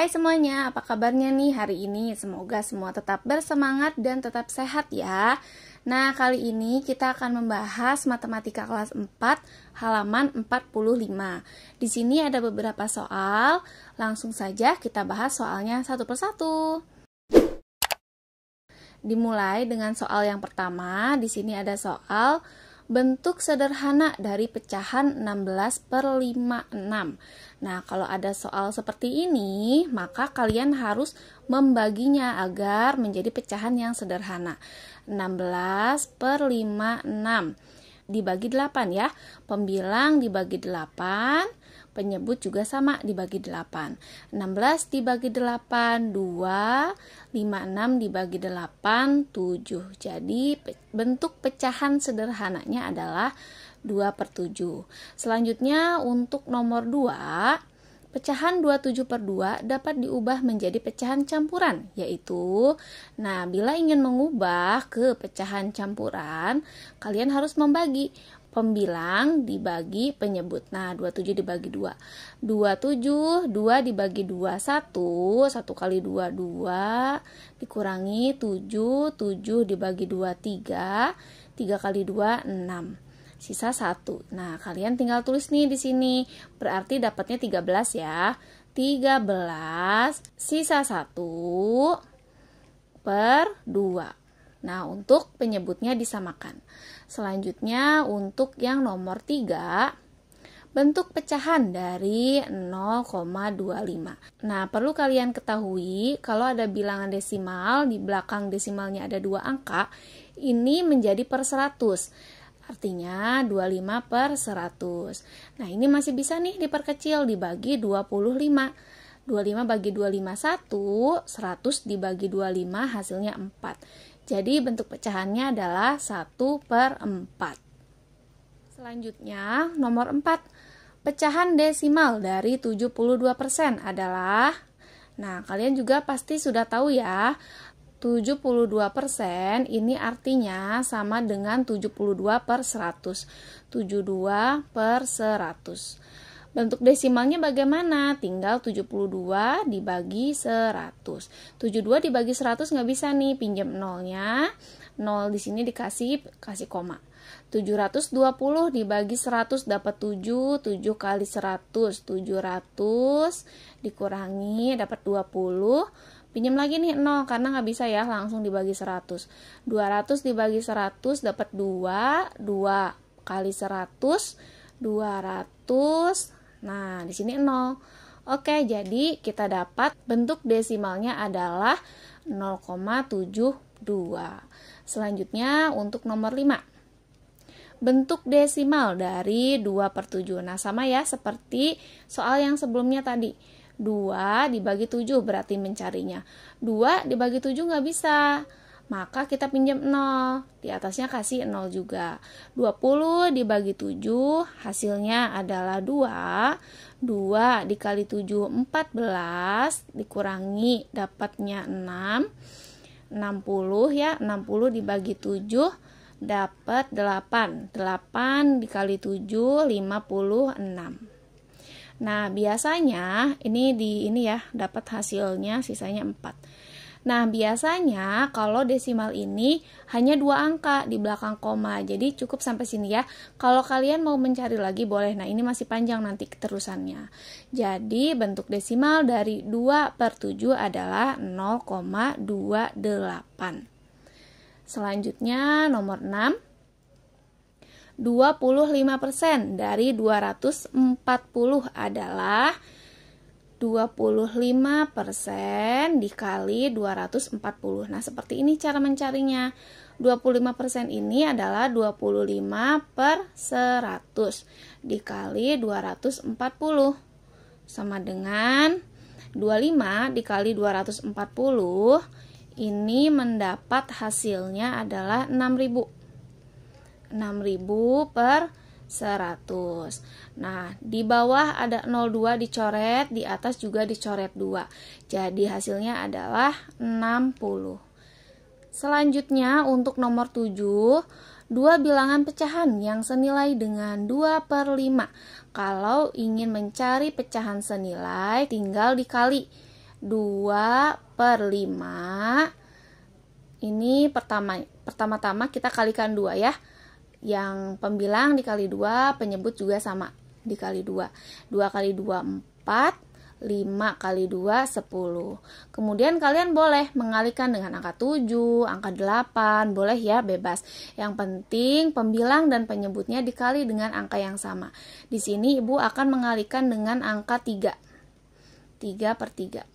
Hai semuanya, apa kabarnya nih hari ini? Semoga semua tetap bersemangat dan tetap sehat ya. Nah, kali ini kita akan membahas matematika kelas 4 halaman 45. Di sini ada beberapa soal, langsung saja kita bahas soalnya satu persatu. Dimulai dengan soal yang pertama. Di sini ada soal bentuk sederhana dari pecahan 16/56. Nah, kalau ada soal seperti ini, maka kalian harus membaginya agar menjadi pecahan yang sederhana. 16/56 dibagi 8 ya. Pembilang dibagi 8, penyebut juga sama dibagi 8. 16 dibagi 8, 2, 56 dibagi 8, 7. Jadi bentuk pecahan sederhananya adalah 2/7. Selanjutnya untuk nomor 2, pecahan 27/2 dapat diubah menjadi pecahan campuran, yaitu, bila ingin mengubah ke pecahan campuran, kalian harus membagi pembilang dibagi penyebut. Nah, 27 dibagi 2. 27, 2 dibagi 2, 1. 1 kali 2, 2. Dikurangi 7, 7 dibagi 2, 3. 3 kali 2, 6. Sisa 1. Nah, kalian tinggal tulis nih di sini. Berarti dapatnya 13 ya. 13, sisa 1/2. Nah, untuk penyebutnya disamakan. Selanjutnya untuk yang nomor 3, bentuk pecahan dari 0,25. Nah, perlu kalian ketahui kalau ada bilangan desimal, di belakang desimalnya ada 2 angka, ini menjadi per 100. Artinya 25/100. Nah, ini masih bisa nih diperkecil, dibagi 25. 25 bagi 25, 1. 100 dibagi 25 hasilnya 4. Jadi bentuk pecahannya adalah 1/4. Selanjutnya nomor 4, pecahan desimal dari 72% adalah, nah kalian juga pasti sudah tahu ya, 72% ini artinya sama dengan 72/100. 72/100. Bentuk desimalnya bagaimana? Tinggal 72 dibagi 100. 72 dibagi 100 nggak bisa nih, pinjam nolnya. 0 di sini kasih koma. 720 dibagi 100 dapat 7. 7 kali 100, 700 dikurangi dapat 20. Pinjam lagi nih 0 karena nggak bisa ya langsung dibagi 100. 200 dibagi 100 dapat 2. 2 kali 100, 200. Nah, di sini 0. Oke, jadi kita dapat bentuk desimalnya adalah 0,72. Selanjutnya untuk nomor 5. Bentuk desimal dari 2/7. Nah, sama ya seperti soal yang sebelumnya tadi. 2 dibagi 7 berarti mencarinya. 2 dibagi 7 nggak bisa. Maka kita pinjam 0. Di atasnya kasih 0 juga. 20 dibagi 7 hasilnya adalah 2. 2 dikali 7, 14. Dikurangi dapatnya 6. 60 ya. 60 dibagi 7 dapat 8. 8 dikali 7, 56. Nah, biasanya ini dapat hasilnya sisanya 4. Nah, biasanya kalau desimal ini hanya 2 angka di belakang koma. Jadi cukup sampai sini ya. Kalau kalian mau mencari lagi boleh. Nah, ini masih panjang nanti keterusannya. Jadi bentuk desimal dari 2/7 adalah 0,28. Selanjutnya nomor 6. 25% dari 240 adalah 25% dikali 240. Nah, seperti ini cara mencarinya. 25% ini adalah 25/100 dikali 240. Sama dengan 25 dikali 240. Ini mendapat hasilnya adalah 6.000. 6.000/100. Nah, di bawah ada 02 dicoret, di atas juga dicoret 2. Jadi hasilnya adalah 60. Selanjutnya untuk nomor 7, 2 bilangan pecahan yang senilai dengan 2/5. Kalau ingin mencari pecahan senilai, tinggal dikali. 2/5. Ini pertama-tama kita kalikan 2 ya. Yang pembilang dikali 2, penyebut juga sama, dikali 2. 2 kali 2, 4. 5 kali 2, 10. Kemudian kalian boleh mengalihkan dengan angka 7, angka 8, boleh ya, bebas. Yang penting pembilang dan penyebutnya dikali dengan angka yang sama. Di sini Ibu akan mengalihkan dengan angka 3. 3/3.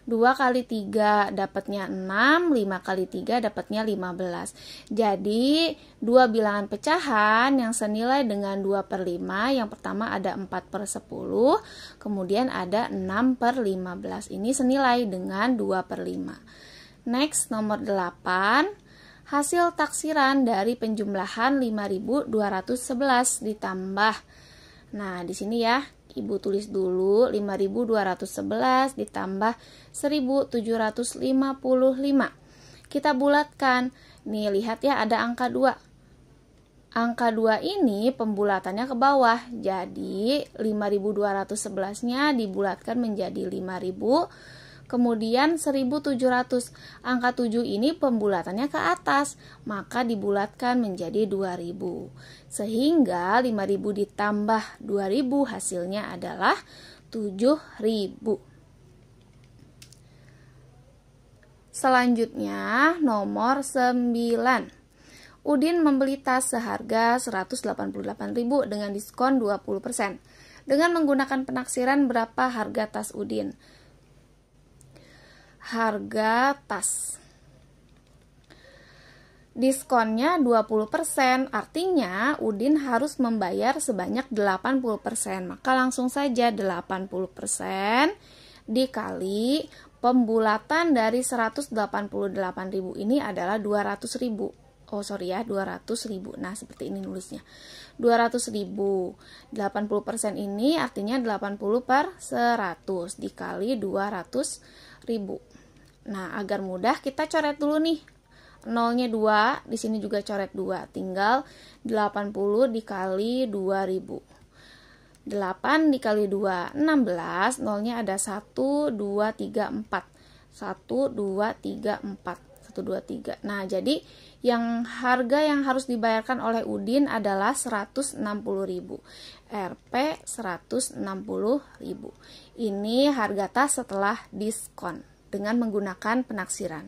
2 kali 3 dapatnya 6, 5 kali 3 dapatnya 15. Jadi, dua bilangan pecahan yang senilai dengan 2/5, yang pertama ada 4/10, kemudian ada 6/15. Ini senilai dengan 2/5. Next, nomor 8. Hasil taksiran dari penjumlahan 5.211 ditambah. Nah, di sini ya, Ibu tulis dulu 5.211 ditambah 1.755. Kita bulatkan. Nih, lihat ya, ada angka 2. Angka 2 ini pembulatannya ke bawah. Jadi, 5.211-nya dibulatkan menjadi 5.000. Kemudian 1.700. Angka 7 ini pembulatannya ke atas, maka dibulatkan menjadi 2.000. Sehingga 5.000 ditambah 2.000 hasilnya adalah 7.000. Selanjutnya nomor 9. Udin membeli tas seharga 188.000 dengan diskon 20%. Dengan menggunakan penaksiran, berapa harga tas Udin? Harga tas. Diskonnya 20%, artinya Udin harus membayar sebanyak 80%. Maka langsung saja 80% dikali pembulatan dari 188.000 ini adalah 200.000. 200.000. Nah, seperti ini nulisnya. 200.000. 80% ini artinya 80/100 dikali 200.000. Nah, agar mudah kita coret dulu nih. Nolnya 2, di sini juga coret 2. Tinggal 80 dikali 2.000. 8 dikali 2, 16. Nolnya ada 1, 2, 3, 4. 1, 2, 3, 4. 1, 2, 3. Nah, jadi harga yang harus dibayarkan oleh Udin adalah 160.000. Rp 160.000. Ini harga tas setelah diskon dengan menggunakan penaksiran.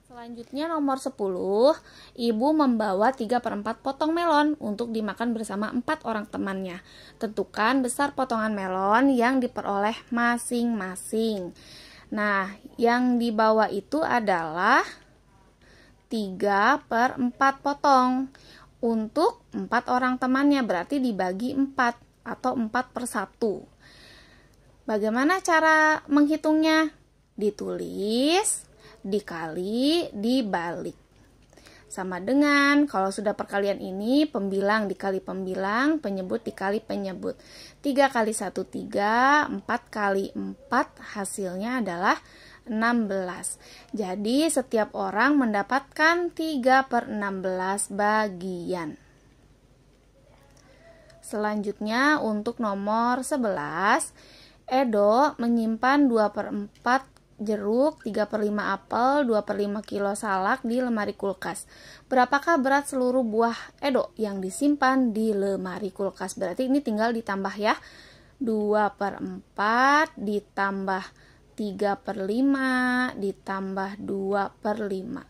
Selanjutnya nomor 10, Ibu membawa 3/4 potong melon untuk dimakan bersama 4 orang temannya. Tentukan besar potongan melon yang diperoleh masing-masing. Nah, yang dibawa itu adalah 3/4 potong untuk 4 orang temannya, berarti dibagi 4 atau 4/1. Bagaimana cara menghitungnya? Ditulis, dikali, dibalik. Sama dengan kalau sudah perkalian ini, pembilang dikali pembilang, penyebut dikali penyebut. 3 kali 1, 3, 4 kali 4, hasilnya adalah 16. Jadi setiap orang mendapatkan 3/16 bagian. Selanjutnya untuk nomor 11, Edo menyimpan 2/4 jeruk, 3/5 apel, 2/5 kilo salak di lemari kulkas. Berapakah berat seluruh buah Edo yang disimpan di lemari kulkas? Berarti ini tinggal ditambah ya. 2/4 ditambah 3/5 ditambah 2/5.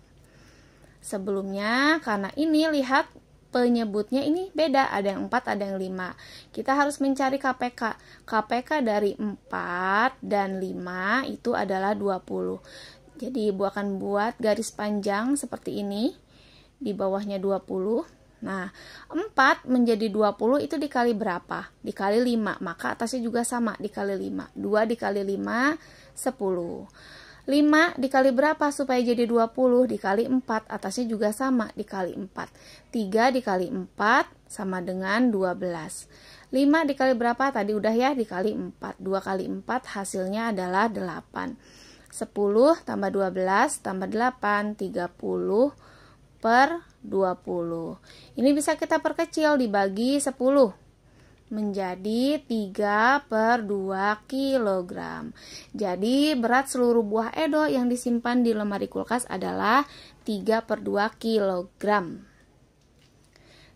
Sebelumnya, karena ini lihat penyebutnya ini beda, ada yang 4, ada yang 5. Kita harus mencari KPK. KPK dari 4 dan 5 itu adalah 20. Jadi Ibu akan buat garis panjang seperti ini. Di bawahnya 20. Nah, 4 menjadi 20 itu dikali berapa? Dikali 5, maka atasnya juga sama, dikali 5. 2 dikali 5, 10. 5 dikali berapa supaya jadi 20? Dikali 4, atasnya juga sama, dikali 4. 3 dikali 4 sama dengan 12. 5 dikali berapa? Tadi udah ya, dikali 4. 2 kali 4 hasilnya adalah 8. 10 tambah 12 tambah 8, 30/20. Ini bisa kita perkecil, dibagi 10. menjadi 3/2 kg. Jadi berat seluruh buah Edo yang disimpan di lemari kulkas adalah 3/2 kg.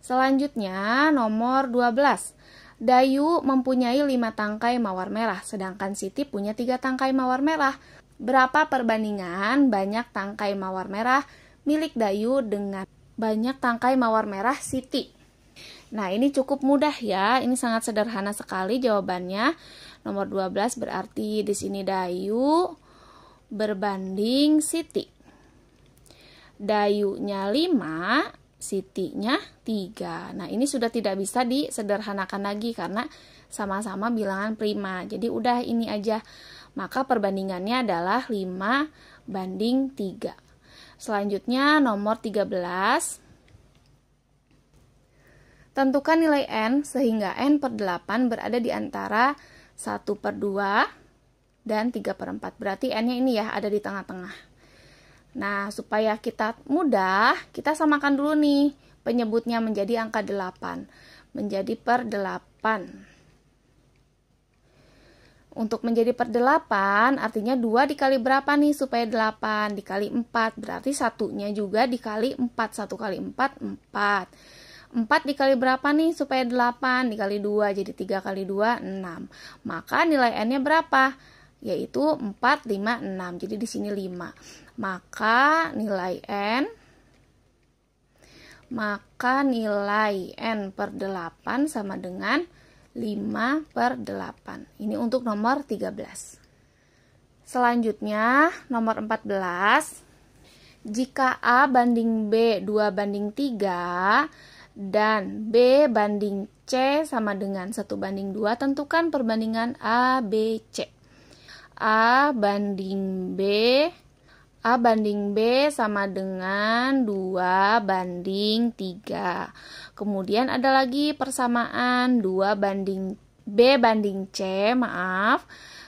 Selanjutnya nomor 12. Dayu mempunyai 5 tangkai mawar merah, sedangkan Siti punya 3 tangkai mawar merah. Berapa perbandingan banyak tangkai mawar merah milik Dayu dengan banyak tangkai mawar merah Siti? Nah, ini cukup mudah ya. Ini sangat sederhana sekali jawabannya. Nomor 12 berarti di sini Dayu berbanding Siti. Dayunya 5, Sitinya 3. Nah, ini sudah tidak bisa disederhanakan lagi karena sama-sama bilangan prima. Jadi udah ini aja. Maka perbandingannya adalah 5/3. Selanjutnya nomor 13. Tentukan nilai N sehingga N/8 berada di antara 1/2 dan 3/4. Berarti N-nya ini ya ada di tengah-tengah. Nah, supaya kita mudah, kita samakan dulu nih penyebutnya menjadi angka 8. Menjadi per 8. Untuk menjadi per 8 artinya 2 dikali berapa nih supaya 8? Dikali 4. Berarti satunya juga dikali 4. 1 kali 4, 4. 4 dikali berapa nih supaya 8? Dikali 2, jadi 3 kali 2, 6. Maka nilai N-nya berapa? Yaitu 4, 5, 6. Jadi di sini 5. Maka nilai N/8 sama dengan 5/8. Ini untuk nomor 13. Selanjutnya nomor 14. Jika A banding B 2/3 dan B banding C sama dengan 1/2, tentukan perbandingan A, B, C. A banding B sama dengan 2/3. Kemudian ada lagi persamaan B banding C,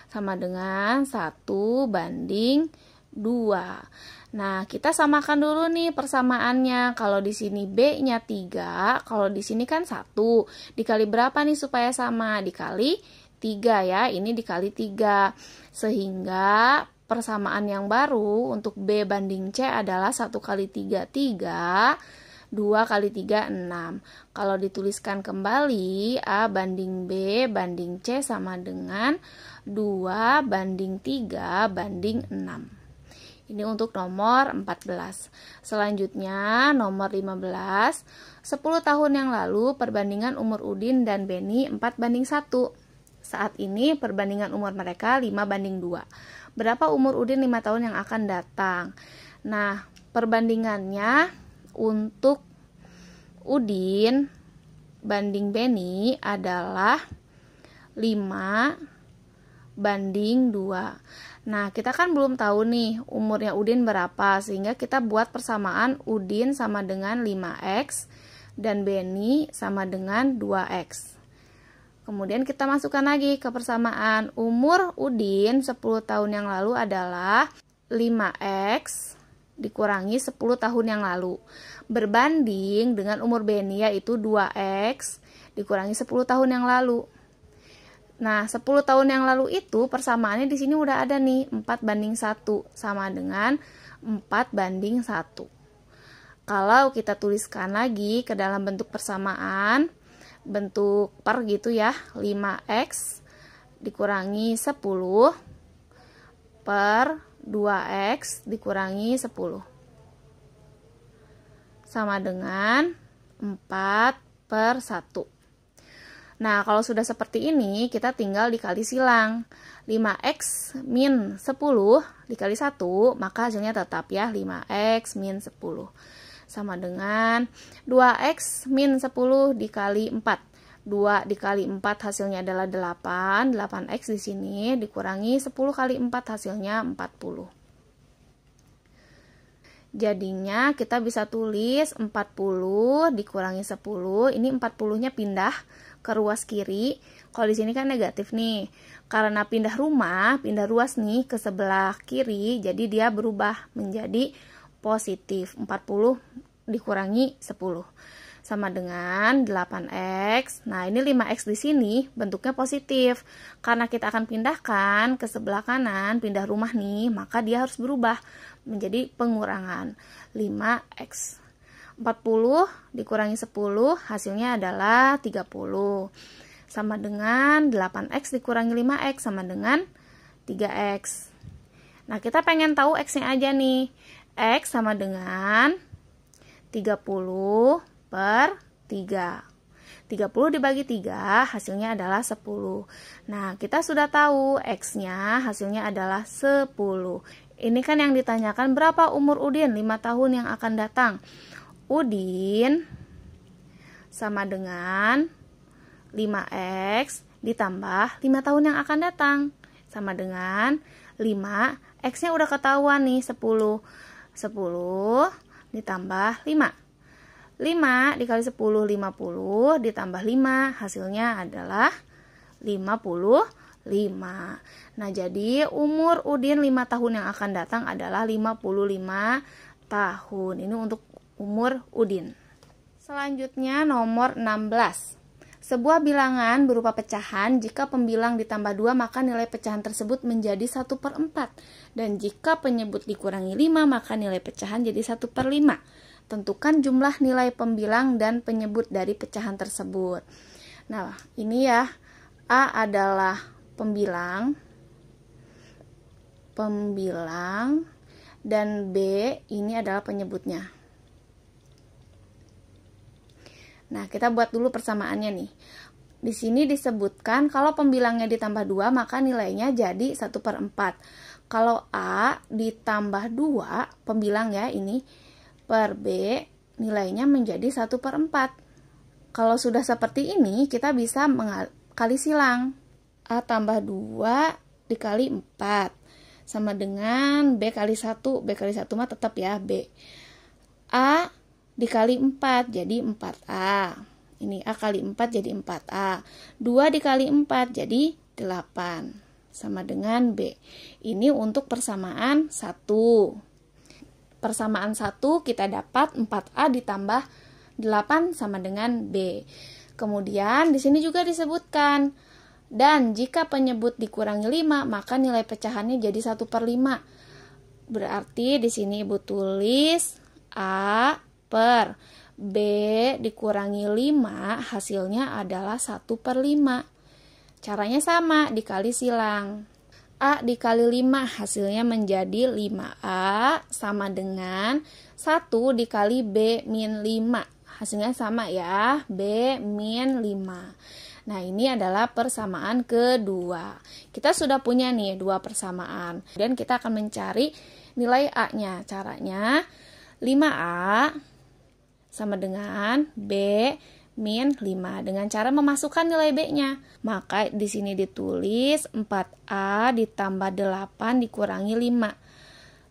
sama dengan 1/2. Nah, kita samakan dulu nih persamaannya. Kalau di sini B-nya 3, kalau di sini kan 1. Dikali berapa nih supaya sama? Dikali 3 ya. Ini dikali 3. Sehingga persamaan yang baru untuk B banding C adalah 1 kali 3, 3. 2 kali 3, 6. Kalau dituliskan kembali, A banding B banding C sama dengan 2/3/6. Ini untuk nomor 14. Selanjutnya nomor 15. 10 tahun yang lalu perbandingan umur Udin dan Beni 4/1. Saat ini perbandingan umur mereka 5/2. Berapa umur Udin 5 tahun yang akan datang? Nah, perbandingannya untuk Udin banding Beni adalah 5/2. Nah, kita kan belum tahu nih umurnya Udin berapa, sehingga kita buat persamaan Udin sama dengan 5x dan Beni sama dengan 2x. Kemudian kita masukkan lagi ke persamaan. Umur Udin 10 tahun yang lalu adalah 5x dikurangi 10 tahun yang lalu. Berbanding dengan umur Beni yaitu 2x dikurangi 10 tahun yang lalu. Nah, 10 tahun yang lalu itu persamaannya di sini udah ada nih, 4/1 sama dengan 4/1. Kalau kita tuliskan lagi ke dalam bentuk persamaan, bentuk per gitu ya, 5x dikurangi 10 per 2x dikurangi 10 sama dengan 4/1. Nah, kalau sudah seperti ini, kita tinggal dikali silang. 5x min 10 dikali 1, maka hasilnya tetap ya, 5x min 10. Sama dengan 2x min 10 dikali 4. 2 dikali 4 hasilnya adalah 8. 8x di sini dikurangi 10 kali 4 hasilnya 40. Jadinya kita bisa tulis 40 dikurangi 10. Ini 40-nya pindah ke ruas kiri. Kalau di sini kan negatif nih. Karena pindah ruas nih ke sebelah kiri, jadi dia berubah menjadi positif. 40 dikurangi 10. sama dengan 8X. Nah, ini 5X di sini bentuknya positif. Karena kita akan pindahkan ke sebelah kanan, pindah rumah nih, maka dia harus berubah menjadi pengurangan 5X. 40 dikurangi 10 hasilnya adalah 30. Sama dengan 8X dikurangi 5X sama dengan 3X. Nah, kita pengen tahu X-nya aja nih. X sama dengan 30 per 3. 30 dibagi 3 hasilnya adalah 10. Nah, kita sudah tahu X-nya hasilnya adalah 10. Ini kan yang ditanyakan berapa umur Udin 5 tahun yang akan datang. Udin sama dengan 5X ditambah 5 tahun yang akan datang. Sama dengan 5, X-nya udah ketahuan nih 10. 10 ditambah 5. 5 dikali 10, 50 ditambah 5 hasilnya adalah 55. Nah, jadi umur Udin 5 tahun yang akan datang adalah 55 tahun. Ini untuk umur Udin. Selanjutnya nomor 16. Sebuah bilangan berupa pecahan, jika pembilang ditambah 2 maka nilai pecahan tersebut menjadi 1/4. Dan jika penyebut dikurangi 5 maka nilai pecahan jadi 1/5. Tentukan jumlah nilai pembilang dan penyebut dari pecahan tersebut. Nah, ini ya, A adalah pembilang, dan B ini adalah penyebutnya. Nah, kita buat dulu persamaannya nih. Di sini disebutkan kalau pembilangnya ditambah 2 maka nilainya jadi 1/4. Kalau A ditambah 2, pembilang ya ini, per B, nilainya menjadi 1/4. Kalau sudah seperti ini, kita bisa kali silang. A tambah 2 dikali 4 sama dengan B kali 1. B kali 1 mah tetap ya B. A dikali 4 jadi 4A. Ini A kali 4 jadi 4A. 2 dikali 4 jadi 8. Sama dengan B. Ini untuk persamaan 1. Persamaan 1 kita dapat 4A ditambah 8 sama dengan B. Kemudian di sini juga disebutkan, dan jika penyebut dikurangi 5 maka nilai pecahannya jadi 1/5. Berarti di sini Ibu tulis A per B dikurangi 5 hasilnya adalah 1/5. Caranya sama, dikali silang. A dikali 5 hasilnya menjadi 5A sama dengan 1 dikali B min 5. Hasilnya sama ya, B min 5. Nah, ini adalah persamaan kedua. Kita sudah punya nih 2 persamaan. Dan kita akan mencari nilai A-nya. Caranya 5A sama dengan B min 5 dengan cara memasukkan nilai B-nya. Maka di sini ditulis 4A ditambah 8 dikurangi 5.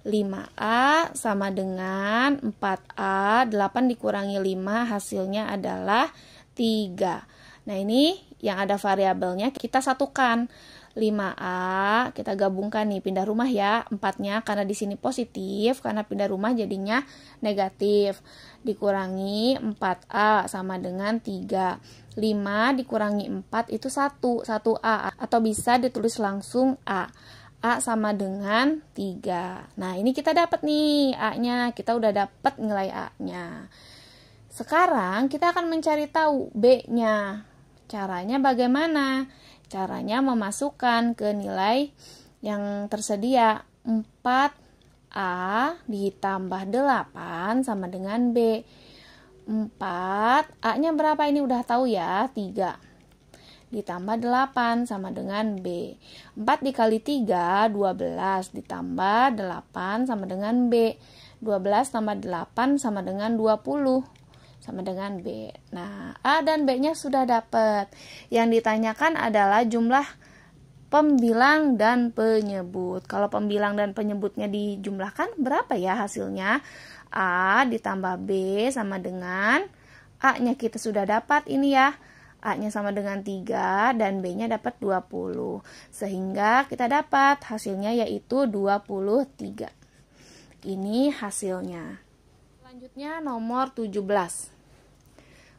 5A sama dengan 4A, 8 dikurangi 5 hasilnya adalah 3. Nah, ini yang ada variabelnya kita satukan. 5A kita gabungkan nih, pindah rumah ya, 4-nya karena di sini positif, karena pindah rumah jadinya negatif. Dikurangi 4A sama dengan 3. 5 dikurangi 4 itu 1A, atau bisa ditulis langsung A. A sama dengan 3. Nah, ini kita dapat nih A-nya, kita udah dapat nilai A-nya. Sekarang kita akan mencari tahu B-nya. Caranya bagaimana? Caranya memasukkan ke nilai yang tersedia. 4A ditambah 8 sama dengan B. 4, A-nya berapa ini udah tahu ya, 3. Ditambah 8 sama dengan B. 4 dikali 3, 12. Ditambah 8 sama dengan B. 12 tambah 8 sama dengan 20. Sama dengan B. Nah, A dan B-nya sudah dapat. Yang ditanyakan adalah jumlah pembilang dan penyebut. Kalau pembilang dan penyebutnya dijumlahkan, berapa ya hasilnya? A ditambah B sama dengan A-nya kita sudah dapat ini ya. A-nya sama dengan 3 dan B-nya dapat 20. Sehingga kita dapat hasilnya yaitu 23. Ini hasilnya. Selanjutnya nomor 17.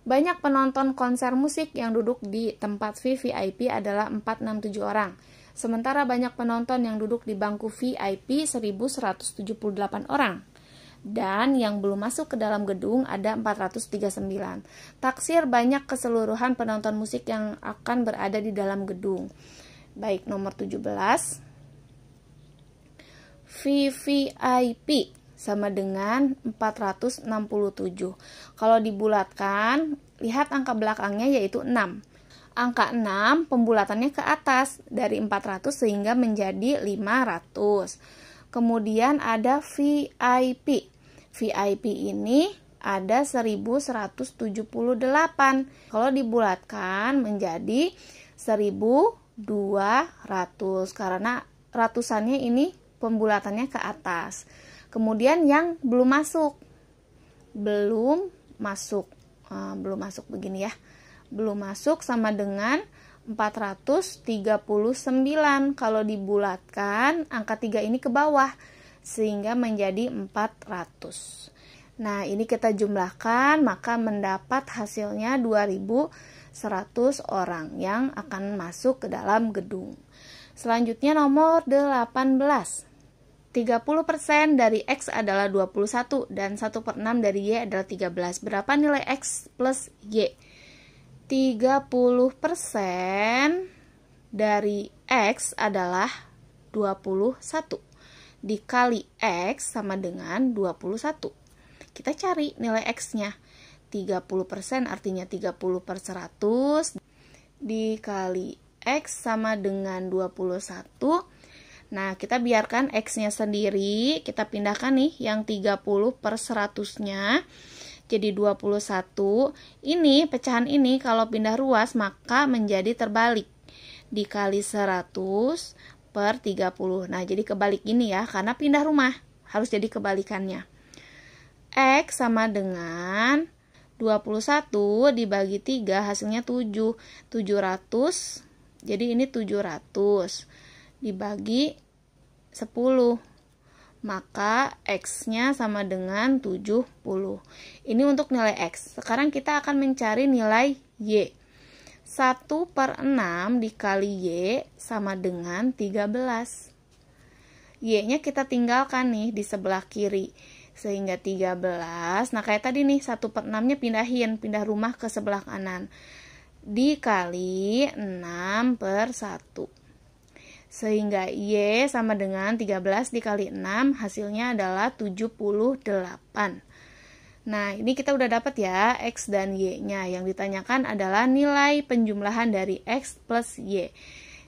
Banyak penonton konser musik yang duduk di tempat VVIP adalah 467 orang. Sementara banyak penonton yang duduk di bangku VIP 1178 orang. Dan yang belum masuk ke dalam gedung ada 439. Taksir banyak keseluruhan penonton musik yang akan berada di dalam gedung. Baik, nomor 17. VVIP sama dengan 467. Kalau dibulatkan, lihat angka belakangnya yaitu 6. Angka 6 pembulatannya ke atas dari 400 sehingga menjadi 500. Kemudian ada VIP. VIP ini ada 1178. Kalau dibulatkan menjadi 1200 karena ratusannya ini pembulatannya ke atas. Kemudian yang belum masuk begini ya. Belum masuk sama dengan 439. Kalau dibulatkan angka 3 ini ke bawah sehingga menjadi 400. Nah, ini kita jumlahkan maka mendapat hasilnya 2100 orang yang akan masuk ke dalam gedung. Selanjutnya nomor 18. 30% dari X adalah 21 dan 1/6 dari Y adalah 13. Berapa nilai X plus Y? 30% dari X adalah 21. Dikali X sama dengan 21. Kita cari nilai X-nya. 30% artinya 30/100 dikali X sama dengan 21. Nah, kita biarkan X-nya sendiri. Kita pindahkan nih yang 30/100-nya. Jadi 21. Ini, pecahan ini kalau pindah ruas maka menjadi terbalik. Dikali 100 per 30. Nah, jadi kebalik ini ya. Karena pindah rumah. Harus jadi kebalikannya. X sama dengan 21 dibagi 3 hasilnya 7. 700. Jadi ini 700. Dibagi 10, maka X-nya sama dengan 70. Ini untuk nilai X. Sekarang kita akan mencari nilai Y. 1/6 dikali Y sama dengan 13. Y-nya kita tinggalkan nih di sebelah kiri. Sehingga 13, nah kayak tadi nih 1/6-nya pindah rumah ke sebelah kanan. Dikali 6/1. Sehingga Y sama dengan 13 dikali 6 hasilnya adalah 78. Nah, ini kita udah dapat ya X dan Y-nya. Yang ditanyakan adalah nilai penjumlahan dari X plus Y.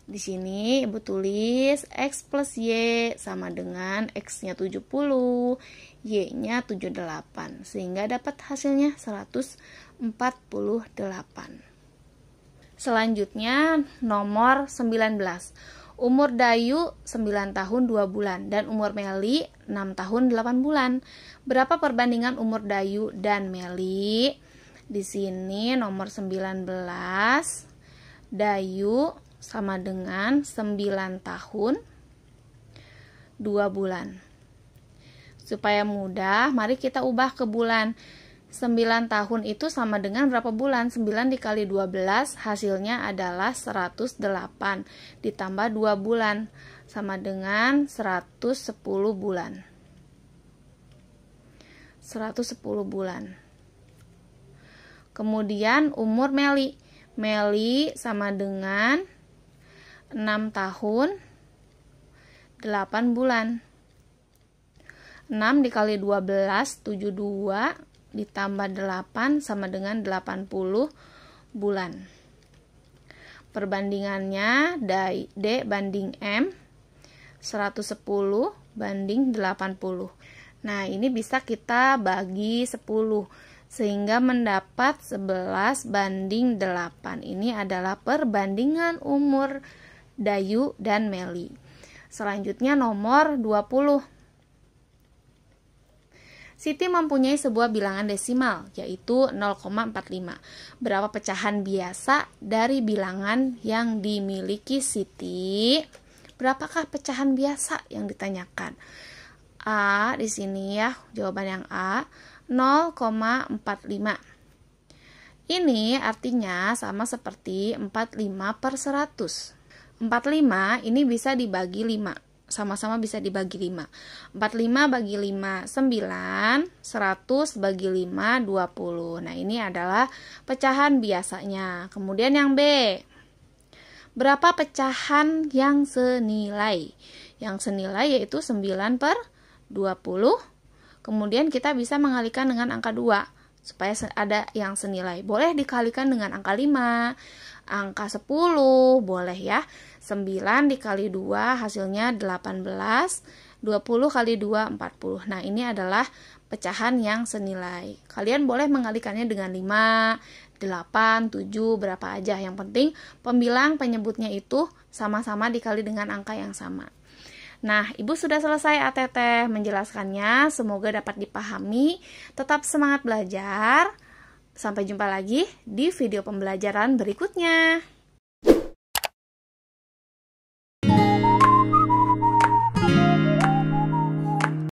Di sini Ibu tulis X plus Y sama dengan X-nya 70, Y-nya 78. Sehingga dapat hasilnya 148. Selanjutnya nomor 19. Umur Dayu 9 tahun 2 bulan dan umur Meli 6 tahun 8 bulan. Berapa perbandingan umur Dayu dan Meli? Di sini nomor 19. Dayu sama dengan 9 tahun 2 bulan. Supaya mudah, mari kita ubah ke bulan. 9 tahun itu sama dengan berapa bulan? 9 dikali 12 hasilnya adalah 108 ditambah 2 bulan sama dengan 110 bulan. 110 bulan. Kemudian umur Meli. Meli sama dengan 6 tahun 8 bulan. 6 dikali 12 72 ditambah 8 sama dengan 80 bulan. Perbandingannya D banding M 110 banding 80. Nah, ini bisa kita bagi 10 sehingga mendapat 11 banding 8. Ini adalah perbandingan umur Dayu dan Meli. Selanjutnya nomor 20. Siti mempunyai sebuah bilangan desimal, yaitu 0,45. Berapa pecahan biasa dari bilangan yang dimiliki Siti? Berapakah pecahan biasa yang ditanyakan? A di sini ya, jawaban yang A, 0,45. Ini artinya sama seperti 45/100. 45 ini bisa dibagi 5. Sama-sama bisa dibagi 5. 45 bagi 5, 9. 100 bagi 5, 20. Nah, ini adalah pecahan biasanya. Kemudian yang B. Berapa pecahan yang senilai? Yang senilai yaitu 9/20. Kemudian kita bisa mengalihkan dengan angka 2 supaya ada yang senilai. Boleh dikalikan dengan angka 5, angka 10, boleh ya. 9 dikali 2 hasilnya 18, 20 kali 2, 40. Nah, ini adalah pecahan yang senilai. Kalian boleh mengalihkannya dengan 5, 8, 7, berapa aja. Yang penting pembilang penyebutnya itu sama-sama dikali dengan angka yang sama. Nah, Ibu sudah selesai ATT menjelaskannya. Semoga dapat dipahami. Tetap semangat belajar. Sampai jumpa lagi di video pembelajaran berikutnya.